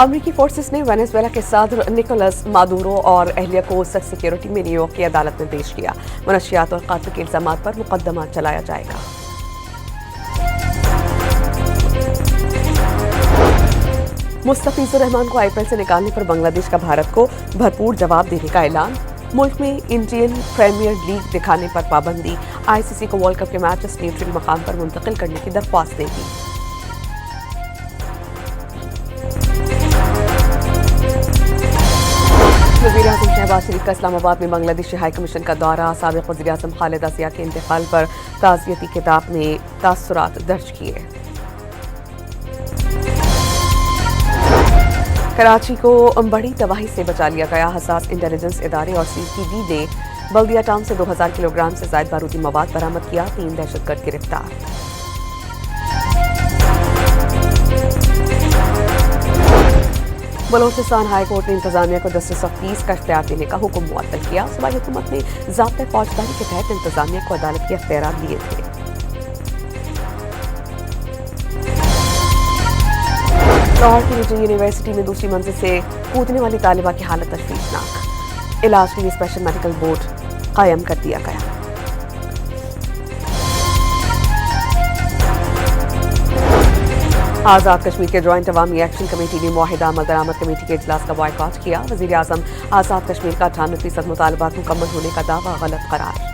امریکی فورسز نے وینزویلا کے صدر نکولس مادورو اور اہلیہ کو سخت سیکیورٹی میں نیو یارک کی عدالت میں پیش کیا۔ منشیات اور قتل کے الزامات پر مقدمہ چلایا جائے گا۔ مستفیض الرحمان کو آئی پی ایل سے نکالنے پر بنگلہ دیش کا بھارت کو بھرپور جواب دینے کا اعلان۔ ملک میں انڈین پریمیئر لیگ دکھانے پر پابندی۔ آئی سی سی کو ورلڈ کپ کے میچز نیوٹرل مقام پر منتقل کرنے کی درخواست دے دی۔ وزیر اعظم شہباز شریف کا اسلام آباد میں بنگلہ دیشی ہائی کمیشن کا دورہ۔ سابق وزیر اعظم خالدہ ضیاء کے انتقال پر تعزیتی خطاب میں تاثرات درج کیے۔ کراچی کو بڑی تباہی سے بچا لیا گیا۔ حساس انٹیلیجنس ادارے اور سی ٹی بی نے بلدیہ ٹاؤن سے 2000 کلو گرام سے زائد بارودی مواد برآمد کیا۔ 3 دہشت گرد گرفتار۔ بلوچستان ہائی کورٹ نے انتظامیہ کو دستِ تفتیش کا اختیار دینے کا حکم معطل کیا۔ صوبائی حکومت نے ضابطۂ فوجداری کے تحت انتظامیہ کو عدالت کے اختیارات دیے تھے۔ لاہور کی نجی یونیورسٹی میں دوسری منزل سے کودنے والی طالبہ کی حالت تشویشناک۔ علاج کے لیے اسپیشل میڈیکل بورڈ قائم کر دیا گیا۔ آزاد کشمیر کے جوائنٹ عوامی ایکشن کمیٹی نے معاہدہ عمل درآمد کمیٹی کے اجلاس کا بائیکاٹ کیا۔ وزیر اعظم آزاد کشمیر کا 98% مطالبات مکمل ہونے کا دعویٰ غلط قرار۔